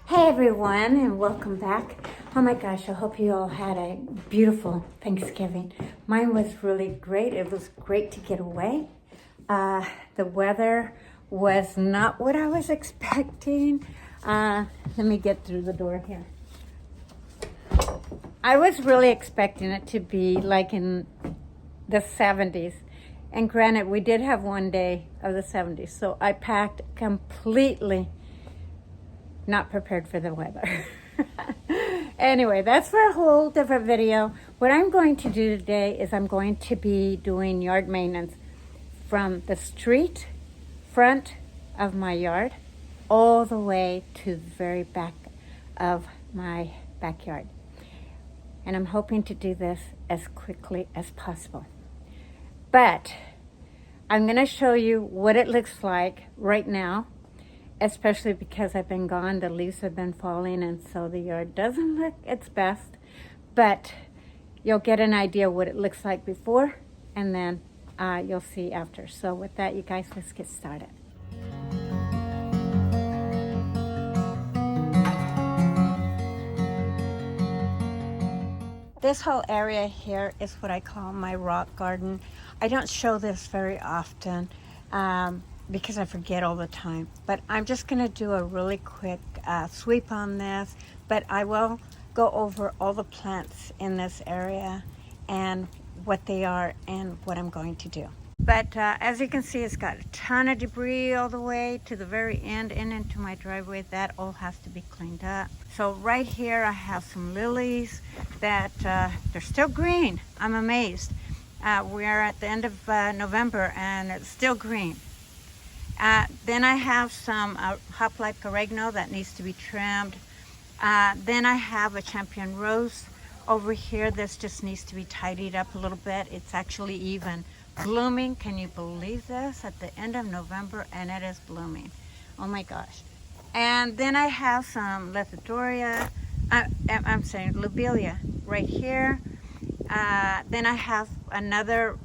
Hey everyone, and welcome back. Oh my gosh, I hope you all had a beautiful Thanksgiving. Mine was really great. It was great to get away. The weather was not what I was expecting. Let me get through the door here. I was really expecting it to be like in the 70s. And granted, we did have one day of the 70s. So I packed completely not prepared for the weather. Anyway, that's for a whole different video. What I'm going to do today is I'm going to be doing yard maintenance from the street front of my yard all the way to the very back of my backyard. And I'm hoping to do this as quickly as possible. But I'm going to show you what it looks like right now, especially because I've been gone. The leaves have been falling, and so the yard doesn't look its best. But you'll get an idea what it looks like before, and then you'll see after. So with that, you guys, let's get started. This whole area here is what I call my rock garden. I don't show this very often because I forget all the time. But I'm just going to do a really quick sweep on this. But I will go over all the plants in this area and what they are and what I'm going to do. But as you can see, it's got a ton of debris all the way to the very end and into my driveway. That all has to be cleaned up. So right here I have some lilies that they're still green. I'm amazed. We are at the end of November and it's still green. Then I have some hoplite oregano that needs to be trimmed. Then I have a champion rose over here. This just needs to be tidied up a little bit. It's actually even blooming. Can you believe this? At the end of November, and it is blooming. Oh my gosh. And then I have some Lithodoria. I'm saying lobelia right here. Then I have another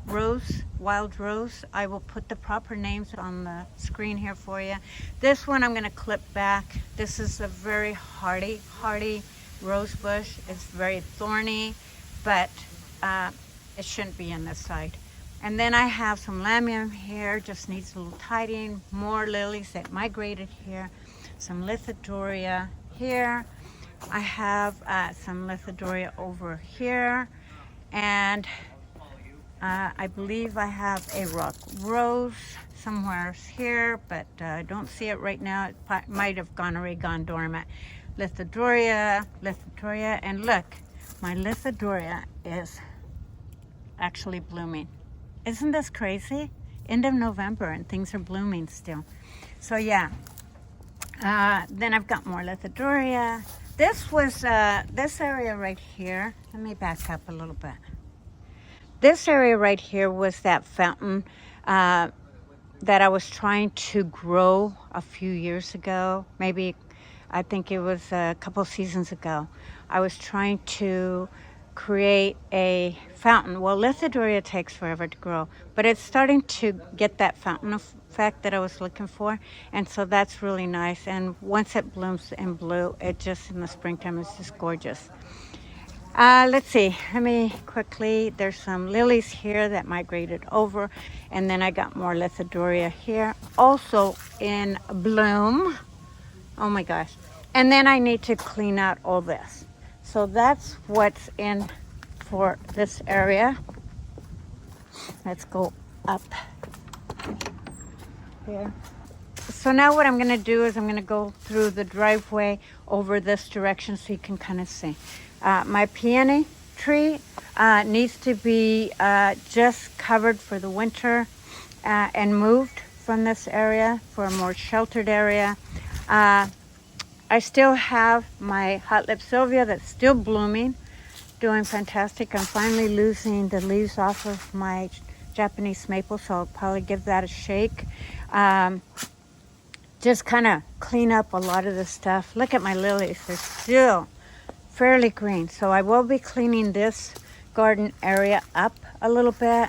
rose, wild rose. I will put the proper names on the screen here for you. This one I'm going to clip back. This is a very hardy rose bush. It's very thorny, but it shouldn't be on this side. And then I have some lamium here, just needs a little tidying. More lilies that migrated here. Some Lithodoria here. I have some Lithodoria over here. And I believe I have a rock rose somewhere here, but I don't see it right now. It might have already gone dormant. Lithodoria, and look, my Lithodoria is actually blooming. Isn't this crazy? End of November and things are blooming still. So yeah. Then I've got more Lithodoria. This was this area right here. Let me back up a little bit. This area right here was that fountain that I was trying to grow a few years ago. Maybe, I think it was a couple seasons ago. I was trying to create a fountain. Well, Lithodoria takes forever to grow, but it's starting to get that fountain effect that I was looking for, and so that's really nice. And once it blooms in blue, it just in the springtime is just gorgeous. Let's see, let me quickly, there's some lilies here that migrated over, and then I got more Lithodoria here, also in bloom. Oh my gosh. And then I need to clean out all this. So that's what's in for this area. Let's go up here. So now what I'm going to do is I'm going to go through the driveway over this direction so you can kind of see. My peony tree needs to be just covered for the winter and moved from this area for a more sheltered area. I still have my hot lip sylvia that's still blooming, doing fantastic. I'm finally losing the leaves off of my Japanese maple, so I'll probably give that a shake. Just kind of clean up a lot of the stuff. Look at my lilies, they're still fairly green. So I will be cleaning this garden area up a little bit,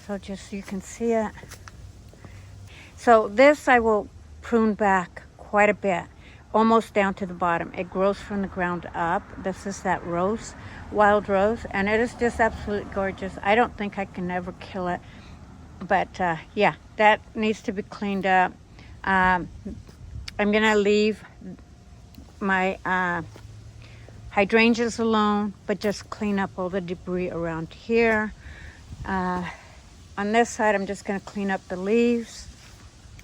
so just so you can see it. So this I will prune back quite a bit. almost down to the bottom. It grows from the ground up. This is that rose, wild rose, and it is just absolutely gorgeous. I don't think I can ever kill it, but yeah, that needs to be cleaned up. I'm gonna leave my hydrangeas alone, but just clean up all the debris around here. On this side, I'm just gonna clean up the leaves.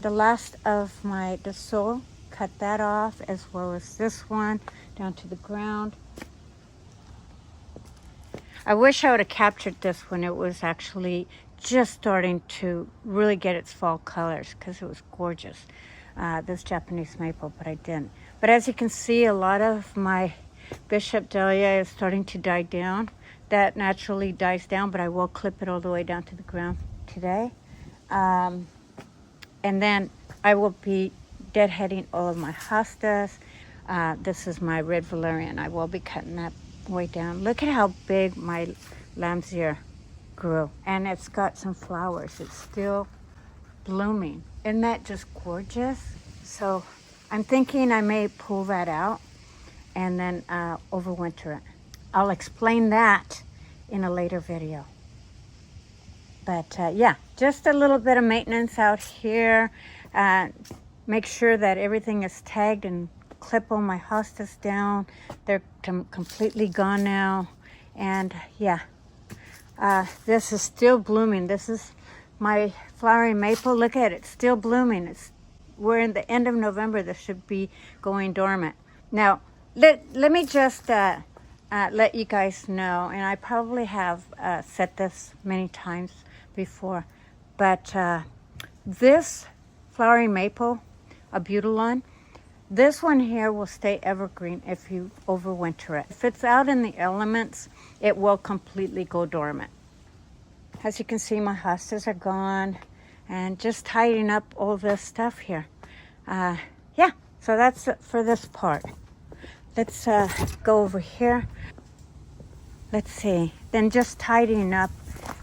The last of my Drought, cut that off, as well as this one down to the ground. I wish I would have captured this when it was actually just starting to really get its fall colors, because it was gorgeous, this Japanese maple, but I didn't. But as you can see, a lot of my Bishop Dahlia is starting to die down. That naturally dies down, but I will clip it all the way down to the ground today. And then I will be deadheading all of my hostas. This is my red valerian. I will be cutting that way down. Look at how big my lamb's ear grew. And it's got some flowers. It's still blooming. Isn't that just gorgeous? So I'm thinking I may pull that out and then overwinter it. I'll explain that in a later video. But yeah, just a little bit of maintenance out here. Make sure that everything is tagged and clip all my hostas down. They're completely gone now. And yeah, this is still blooming. This is my flowering maple. Look at it, it's still blooming. We're in the end of November. This should be going dormant. Now, let me just let you guys know, and I probably have said this many times before, but this flowering maple, a Butylon, this one here will stay evergreen if you overwinter it. If it's out in the elements, it will completely go dormant. As you can see, my hostas are gone, and just tidying up all this stuff here. Yeah, so that's it for this part. Let's go over here. Let's see. Then just tidying up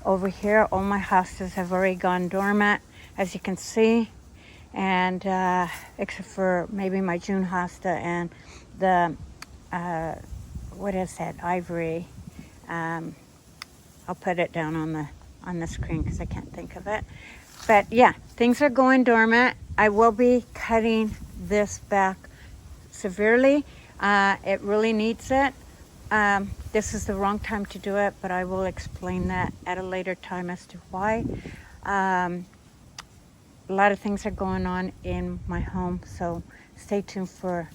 over here. All my hostas have already gone dormant, as you can see. And except for maybe my June hosta and the, what is that, ivory. I'll put it down on the screen because I can't think of it. But yeah, things are going dormant. I will be cutting this back severely. It really needs it. This is the wrong time to do it, but I will explain that at a later time as to why. A lot of things are going on in my home, so stay tuned for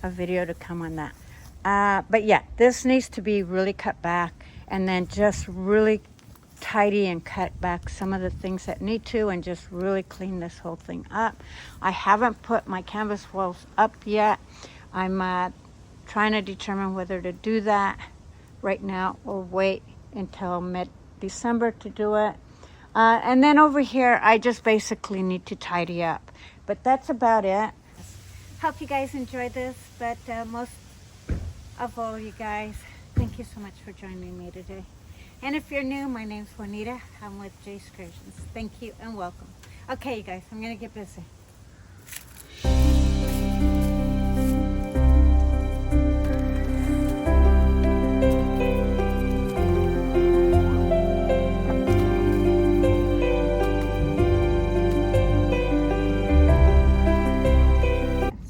a video to come on that. But yeah, this needs to be really cut back, and then just really tidy and cut back some of the things that need to, and just really clean this whole thing up. I haven't put my canvas walls up yet. I'm trying to determine whether to do that right now or wait until mid-December to do it. And then over here, I just basically need to tidy up. But that's about it. Hope you guys enjoyed this, but most of all, you guys, thank you so much for joining me today. And if you're new, my name's Juanita. I'm with Jscursions. Thank you and welcome. Okay, you guys, I'm gonna get busy.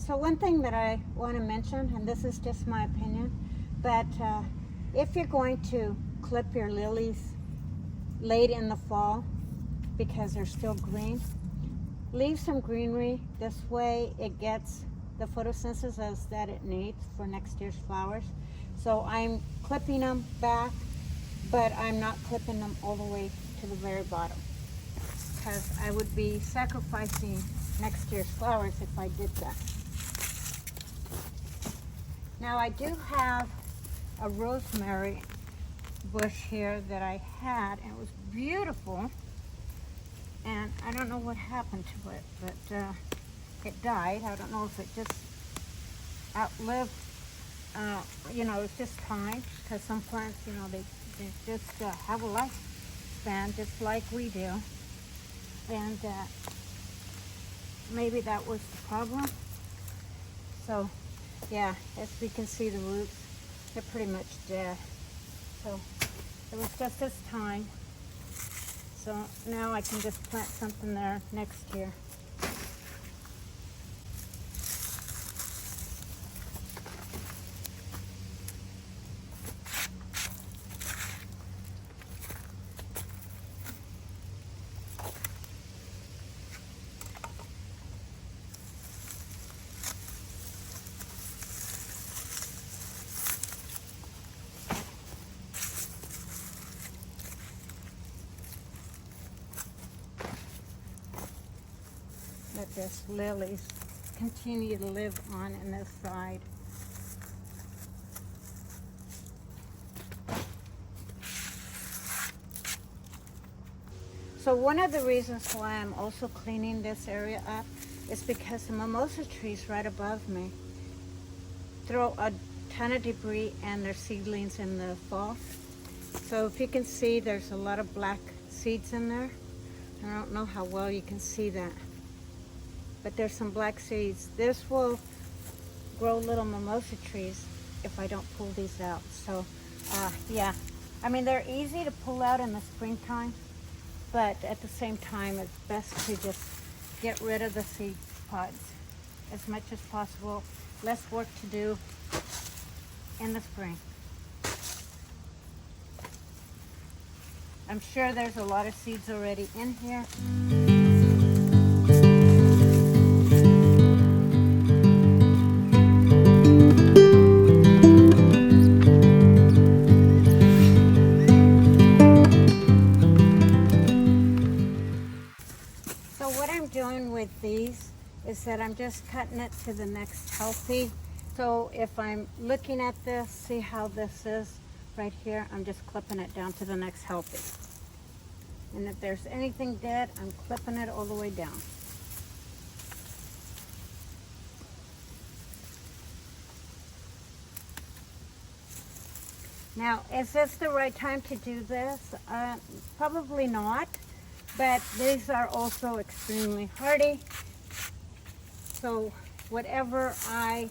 One thing that I want to mention, and this is just my opinion, but if you're going to clip your lilies late in the fall because they're still green, leave some greenery. This way it gets the photosynthesis that it needs for next year's flowers. So I'm clipping them back, but I'm not clipping them all the way to the very bottom, because I would be sacrificing next year's flowers if I did that. Now I do have a rosemary bush here that I had, and it was beautiful, and I don't know what happened to it, but it died. I don't know if it just outlived, you know, it's just time, because some plants, you know, they just have a lifespan just like we do, and maybe that was the problem. So yeah, as we can see, the roots, they're pretty much dead. So it was just this time. So now I can just plant something there next year. Let this lilies continue to live on in this side. So one of the reasons why I'm also cleaning this area up is because the mimosa trees right above me throw a ton of debris and their seedlings in the fall. So if you can see, there's a lot of black seeds in there. I don't know how well you can see that, but there's some black seeds. This will grow little mimosa trees if I don't pull these out. So yeah, I mean, they're easy to pull out in the springtime, but at the same time, it's best to just get rid of the seed pods as much as possible. Less work to do in the spring. I'm sure there's a lot of seeds already in here. Doing with these is that I'm just cutting it to the next healthy. So if I'm looking at this, see how this is right here, I'm just clipping it down to the next healthy. And if there's anything dead, I'm clipping it all the way down. Now, is this the right time to do this? Probably not. But these are also extremely hardy. So whatever I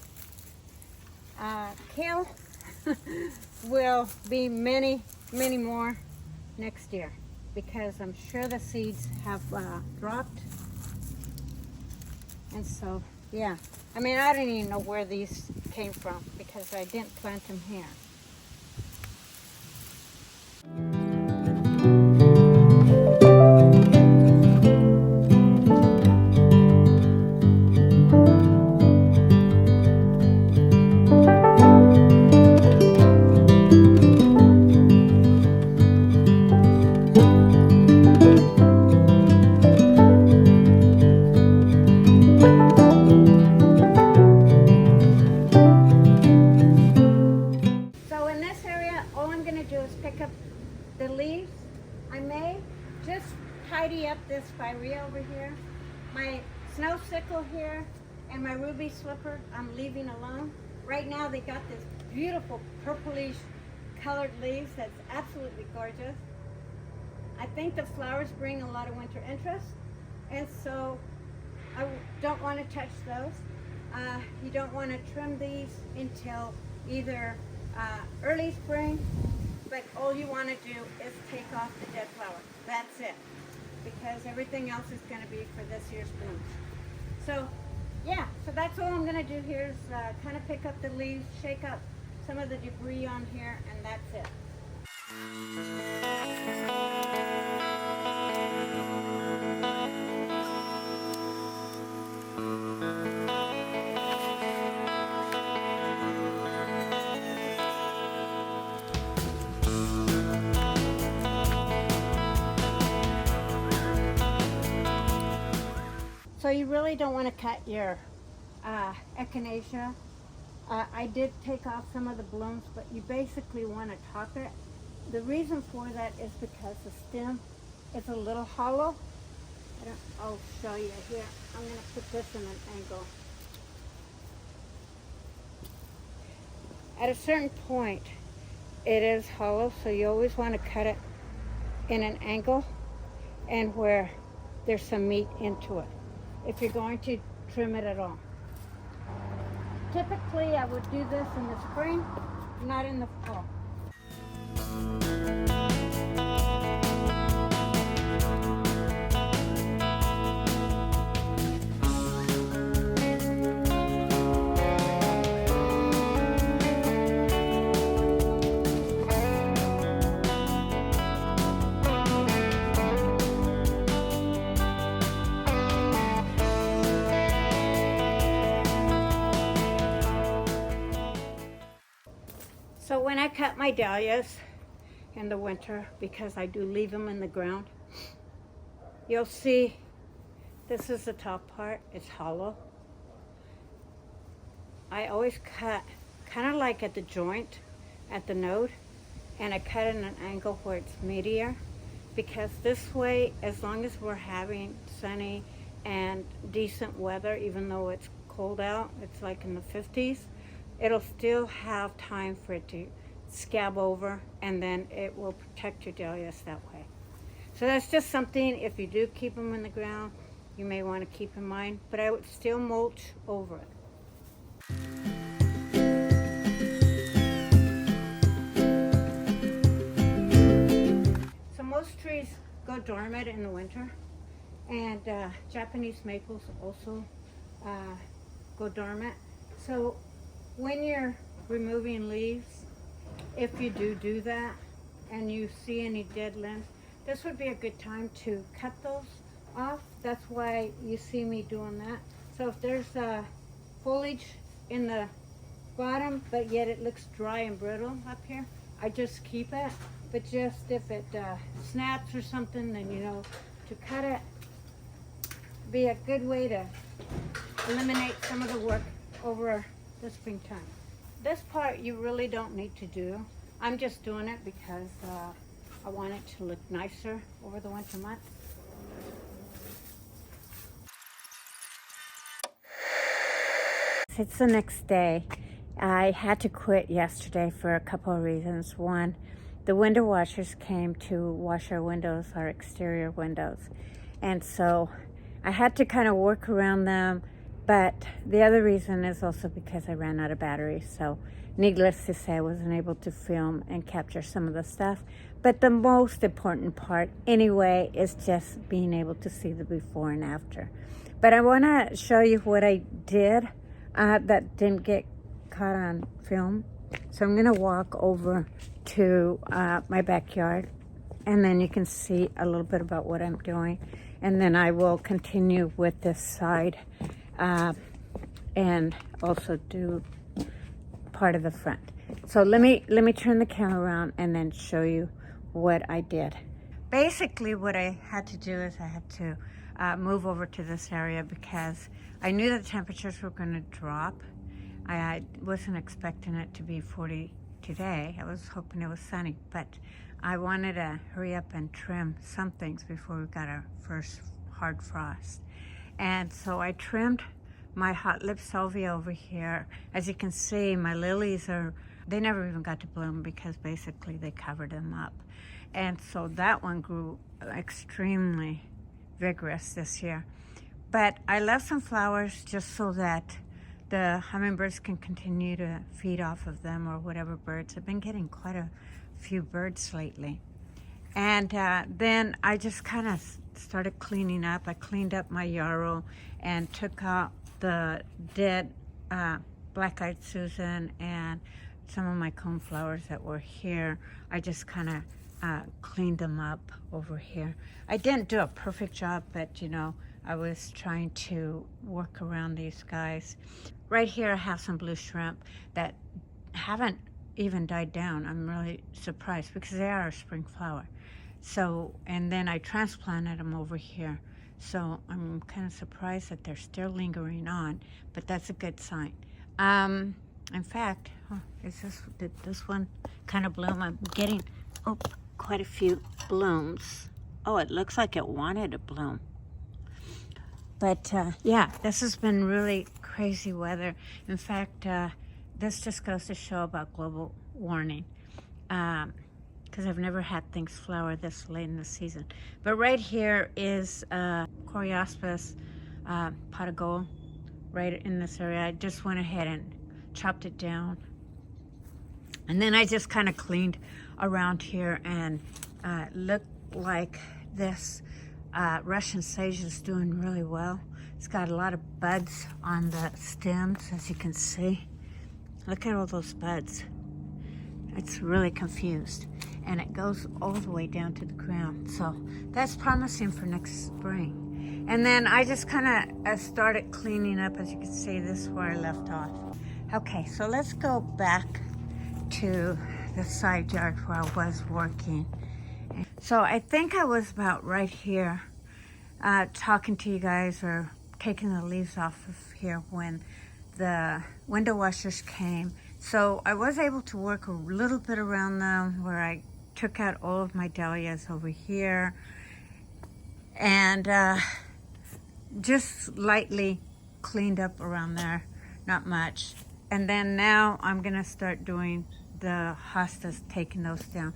kill will be many, many more next year, because I'm sure the seeds have dropped. And so, yeah. I mean, I don't even know where these came from because I didn't plant them here. Over here, my snow sickle here, and my ruby slipper I'm leaving alone. Right now they got this beautiful purplish colored leaves that's absolutely gorgeous. I think the flowers bring a lot of winter interest, and so I don't want to touch those. You don't want to trim these until either early spring, but all you want to do is take off the dead flowers. That's it. Because everything else is going to be for this year's blooms. So yeah, so that's all I'm going to do here is kind of pick up the leaves, shake up some of the debris on here, and that's it. So you really don't want to cut your echinacea. I did take off some of the blooms, but you basically want to top it. The reason for that is because the stem is a little hollow. I'll show you here. I'm going to put this in an angle. At a certain point, it is hollow, so you always want to cut it in an angle and where there's some meat into it, if you're going to trim it at all. Typically, I would do this in the spring, not in the fall. So when I cut my dahlias in the winter, because I do leave them in the ground, you'll see this is the top part, it's hollow. I always cut kind of like at the joint, at the node, and I cut at an angle where it's meatier, because this way, as long as we're having sunny and decent weather, even though it's cold out, it's like in the 50s, it'll still have time for it to scab over, and then it will protect your dahlias that way. So that's just something, if you do keep them in the ground, you may want to keep in mind, but I would still mulch over it. So most trees go dormant in the winter, and Japanese maples also go dormant. So when you're removing leaves, if you do that and you see any dead limbs, this would be a good time to cut those off. That's why you see me doing that. So if there's foliage in the bottom, but yet it looks dry and brittle up here, I just keep it. But just if it snaps or something, then you know to cut it. Be a good way to eliminate some of the work over the springtime. This part you really don't need to do. I'm just doing it because I want it to look nicer over the winter months. It's the next day. I had to quit yesterday for a couple of reasons. One, the window washers came to wash our windows, our exterior windows. And so I had to kind of work around them. But the other reason is also because I ran out of batteries. So needless to say, I wasn't able to film and capture some of the stuff. But the most important part anyway is just being able to see the before and after. But I want to show you what I did that didn't get caught on film. So I'm going to walk over to my backyard, and then you can see a little bit about what I'm doing. And then I will continue with this side. And also do part of the front. So let me turn the camera around and then show you what I did. Basically what I had to do is I had to move over to this area because I knew that the temperatures were going to drop. I wasn't expecting it to be 40 today. I was hoping it was sunny, but I wanted to hurry up and trim some things before we got our first hard frost. And so I trimmed my hot lip salvia over here. As you can see, my lilies they never even got to bloom because basically they covered them up. And so that one grew extremely vigorous this year. But I left some flowers just so that the hummingbirds can continue to feed off of them, or whatever birds. I've been getting quite a few birds lately. And then I just kind of started cleaning up. I cleaned up my yarrow and took out the dead black-eyed Susan and some of my coneflowers that were here. I just kind of cleaned them up over here. I didn't do a perfect job, but you know, I was trying to work around these guys. Right here I have some blue shrimp that haven't even died down. I'm really surprised because they are a spring flower. So, and then I transplanted them over here. So I'm kind of surprised that they're still lingering on, but that's a good sign. In fact, did this one kind of bloom? I'm getting quite a few blooms. Oh, it looks like it wanted to bloom. But yeah, this has been really crazy weather. In fact, this just goes to show about global warming. Because I've never had things flower this late in the season. But right here is Coriospis pot of gold, right in this area. I just went ahead and chopped it down. And then I just kind of cleaned around here, and looked like this Russian sage is doing really well. It's got a lot of buds on the stems, as you can see. Look at all those buds. It's really confused, and it goes all the way down to the ground. So that's promising for next spring. And then I just kind of started cleaning up. As you can see, this is where I left off. Okay, so let's go back to the side yard where I was working. So I think I was about right here talking to you guys, or taking the leaves off of here when the window washers came. So I was able to work a little bit around them, where I took out all of my dahlias over here and just lightly cleaned up around there, not much. And then now I'm gonna start doing the hostas, taking those down.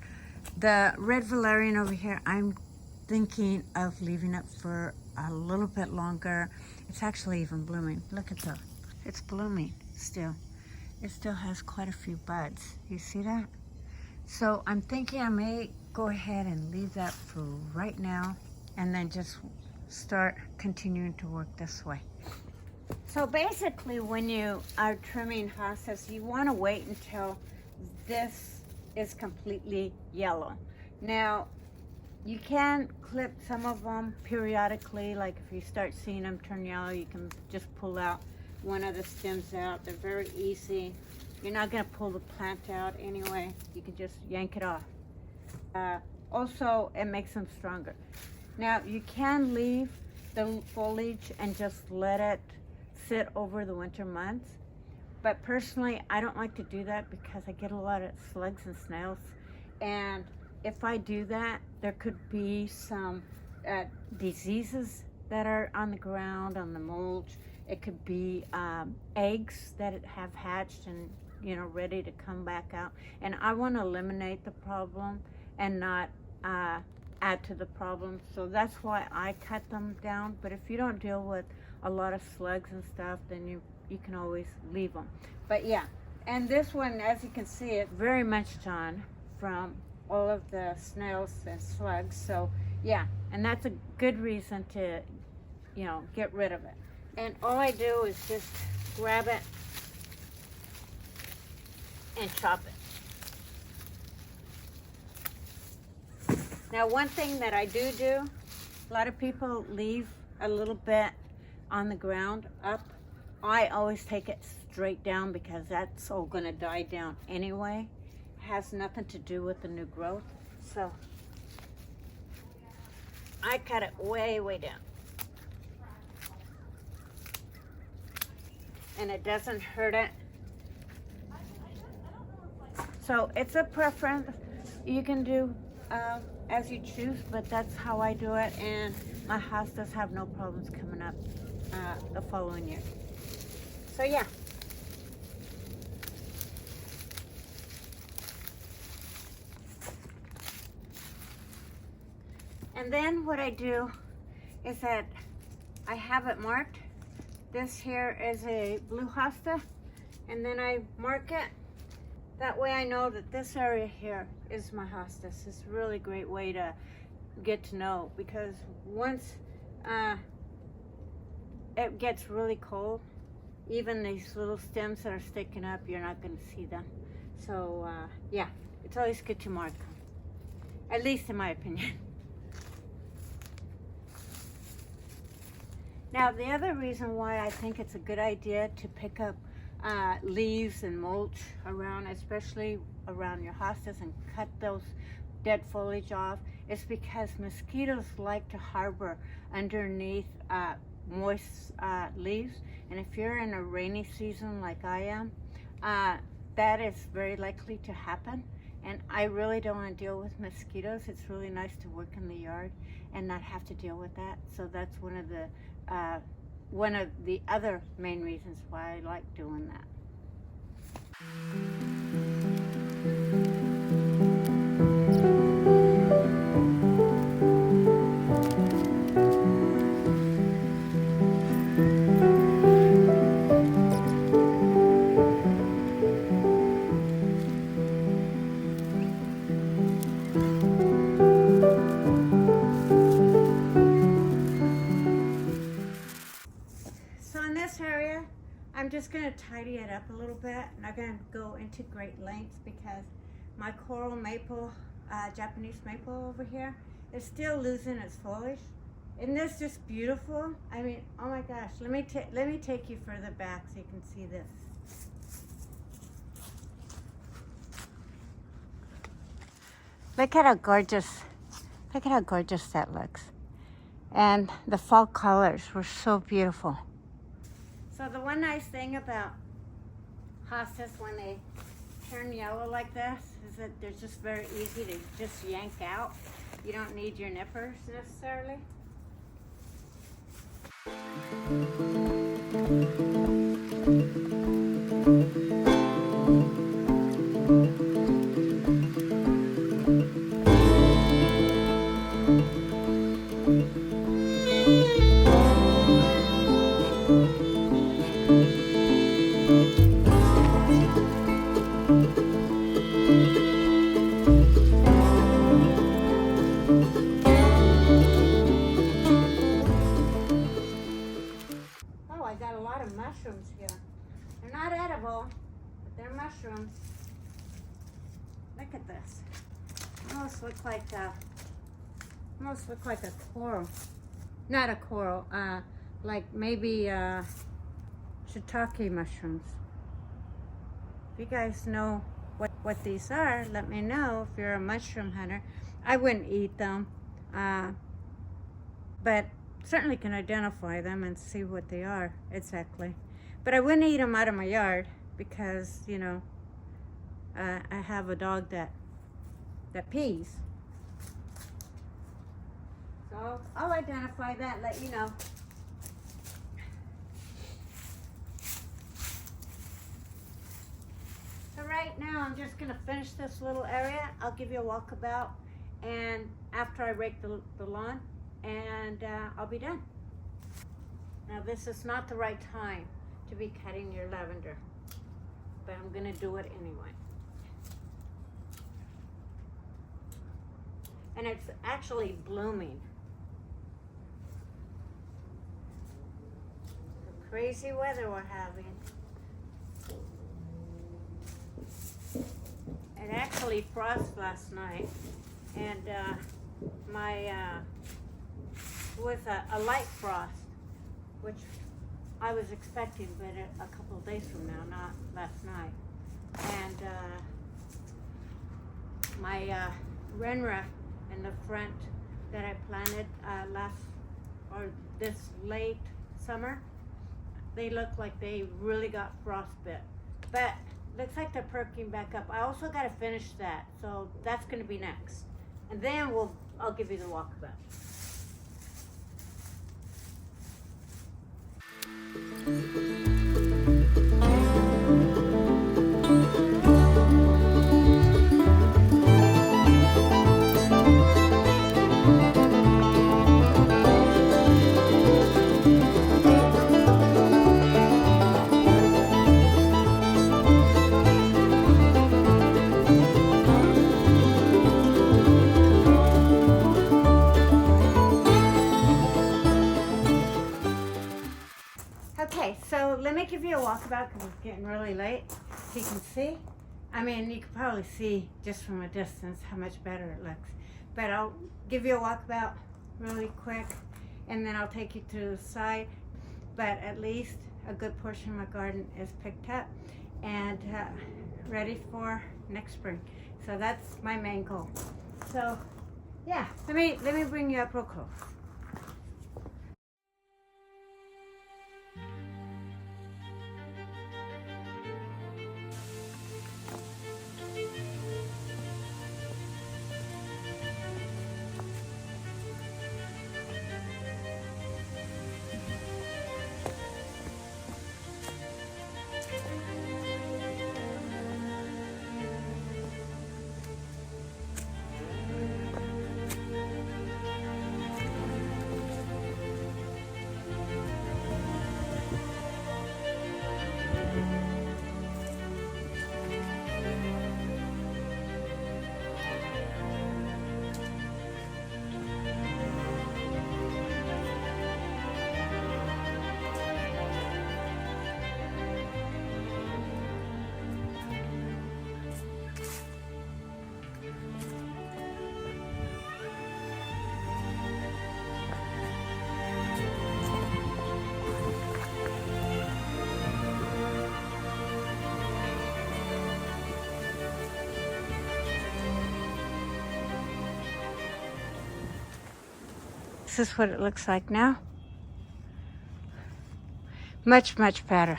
The red valerian over here, I'm thinking of leaving it for a little bit longer. It's actually even blooming. Look at that. It's blooming still. It still has quite a few buds. You see that? So I'm thinking I may go ahead and leave that for right now, and then just start continuing to work this way. So basically, when you are trimming hostas, you want to wait until this is completely yellow. Now, you can clip some of them periodically, like if you start seeing them turn yellow, you can just pull out one of the stems out. They're very easy. You're not going to pull the plant out anyway. You can just yank it off. Also, it makes them stronger. Now, you can leave the foliage and just let it sit over the winter months. But personally, I don't like to do that because I get a lot of slugs and snails. And if I do that, there could be some diseases that are on the ground, on the mulch. It could be eggs that have hatched and, you know, ready to come back out. And I want to eliminate the problem and not add to the problem. So that's why I cut them down. But if you don't deal with a lot of slugs and stuff, then you can always leave them. But yeah, and this one, as you can see, it very much done from all of the snails and slugs. So yeah, and that's a good reason to, you know, get rid of it. And all I do is just grab it and chop it. Now, one thing that I do, a lot of people leave a little bit on the ground up. I always take it straight down because that's all going to die down anyway. It has nothing to do with the new growth. So I cut it way, way down. And it doesn't hurt it. So it's a preference. You can do as you choose, but that's how I do it. And my hostas have no problems coming up the following year. So yeah. And then what I do is that I have it marked. This here is a blue hosta, and then I mark it. That way I know that this area here is my hostas. It's a really great way to get to know, because once it gets really cold, even these little stems that are sticking up, you're not going to see them. So yeah, it's always good to mark them, at least in my opinion. Now, the other reason why I think it's a good idea to pick up leaves and mulch around, especially around your hostas, and cut those dead foliage off, is because mosquitoes like to harbor underneath moist leaves. And if you're in a rainy season like I am, that is very likely to happen. And I really don't want to deal with mosquitoes. It's really nice to work in the yard and not have to deal with that. So that's one of the other main reasons why I like doing that. tidy it up a little bit. I'm not gonna go into great lengths because my coral maple, Japanese maple over here is still losing its foliage. Isn't this just beautiful? I mean, oh my gosh, let me take you further back so you can see this. Look at how gorgeous that looks. And the fall colors were so beautiful. So the one nice thing about hostas when they turn yellow like this is that they're just very easy to just yank out. You don't need your nippers necessarily. Mushrooms here. They're not edible, but they're mushrooms. Look at this. Almost look like a coral. Not a coral. Like maybe shiitake mushrooms. If you guys know what these are, let me know if you're a mushroom hunter. I wouldn't eat them, but certainly can identify them and see what they are exactly. But I wouldn't eat them out of my yard because, you know, I have a dog that pees. So I'll identify that, let you know. So right now I'm just gonna finish this little area. I'll give you a walkabout, and after I rake the lawn, and I'll be done. Now this is not the right time to be cutting your lavender, but I'm gonna do it anyway. And it's actually blooming. The crazy weather we're having. It actually frosted last night, and it was a light frost, which I was expecting, but a couple of days from now, not last night. And my renra in the front that I planted this late summer, they look like they really got frostbit. But looks like they're perking back up. I also got to finish that, so that's going to be next. And then I'll give you the walkabout. Okay, so let me give you a walkabout because it's getting really late. So you can see, I mean, you can probably see just from a distance how much better it looks. But I'll give you a walkabout really quick, and then I'll take you to the side. But at least a good portion of my garden is picked up and ready for next spring. So that's my main goal. So yeah, let me bring you up real close. this is what it looks like now. Much, much better.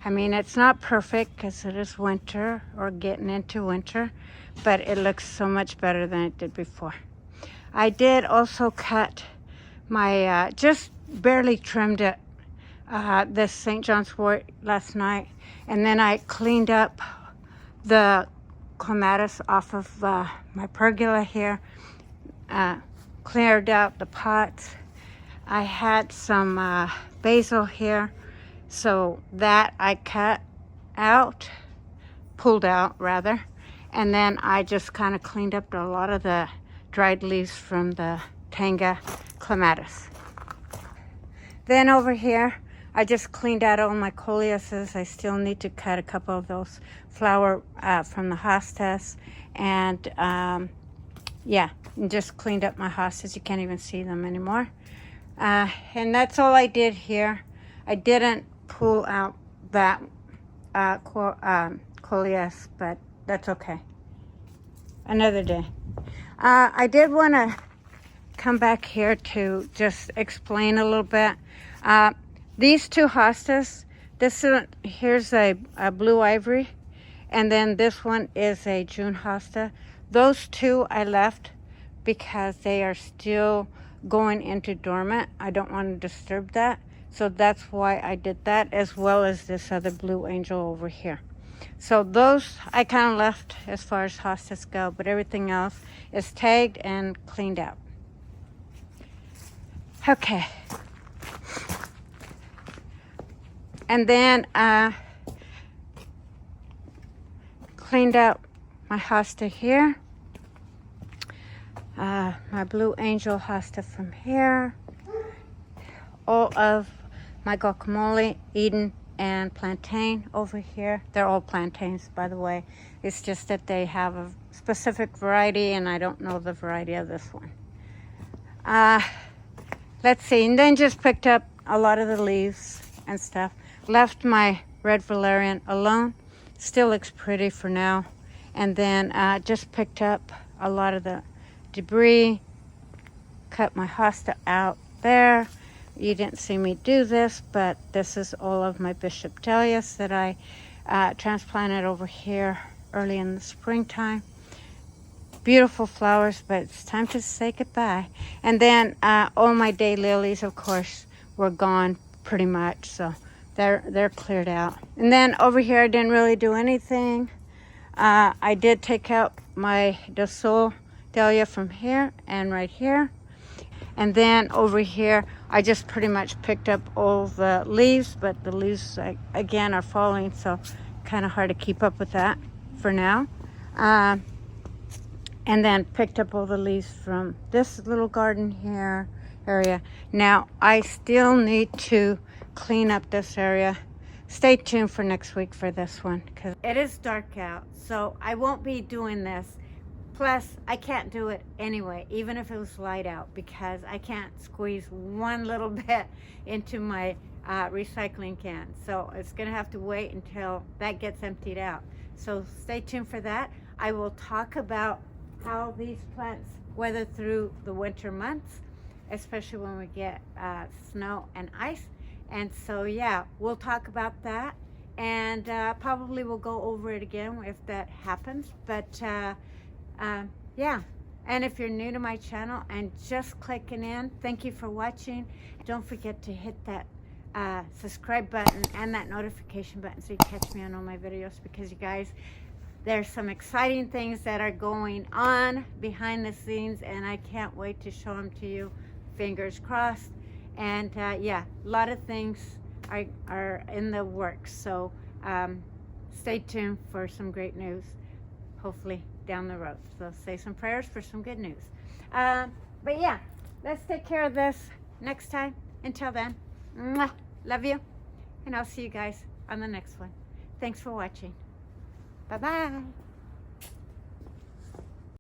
I mean, it's not perfect because it is winter or getting into winter, but it looks so much better than it did before. I did also cut my, just barely trimmed it, this St. John's wort last night. And then I cleaned up the clematis off of my pergola here, cleared out the pots. I had some basil here, so that I cut out, pulled out rather, and then I just kind of cleaned up a lot of the dried leaves from the Tanga clematis. Then over here, I just cleaned out all my coleuses. I still need to cut a couple of those flower from the hostas, and yeah, and just cleaned up my hostas. You can't even see them anymore. And that's all I did here. I didn't pull out that coleus, but that's okay. Another day. I did want to come back here to just explain a little bit. These two hostas, here's a blue ivory, and then this one is a June hosta. Those two I left because they are still going into dormant. I don't want to disturb that. So that's why I did that, as well as this other blue angel over here. So those I kind of left as far as hostas go, but everything else is tagged and cleaned out. Okay. And then cleaned out my hosta here. My blue angel hosta from here. All of my guacamole, Eden, and plantain over here. They're all plantains, by the way. It's just that they have a specific variety, and I don't know the variety of this one. Let's see, and then just picked up a lot of the leaves and stuff. Left my red valerian alone. Still looks pretty for now. And then just picked up a lot of the debris. Cut my hosta out there. You didn't see me do this, but this is all of my bishop dahlias that I transplanted over here early in the springtime. Beautiful flowers, but it's time to say goodbye. And then all my daylilies, of course, were gone pretty much, so they're cleared out. And then over here, I didn't really do anything. I did take out my Dosol dahlia from here and right here. And then over here, I just pretty much picked up all the leaves, but the leaves, again, are falling, so kind of hard to keep up with that for now. And then picked up all the leaves from this little garden here area. Now, I still need to clean up this area. Stay tuned for next week for this one, because it is dark out, so I won't be doing this. Plus, I can't do it anyway, even if it was light out, because I can't squeeze one little bit into my recycling can. So it's gonna have to wait until that gets emptied out. So stay tuned for that. I will talk about how these plants weather through the winter months, especially when we get snow and ice. And so, yeah, we'll talk about that. And probably we'll go over it again if that happens. But yeah, and if you're new to my channel and just clicking in, thank you for watching. Don't forget to hit that subscribe button and that notification button so you catch me on all my videos, because you guys, there's some exciting things that are going on behind the scenes, and I can't wait to show them to you. Fingers crossed. And yeah, a lot of things are in the works, so stay tuned for some great news, hopefully down the road. So say some prayers for some good news. But yeah, let's take care of this next time. Until then, mwah, love you, and I'll see you guys on the next one. Thanks for watching. Bye-bye.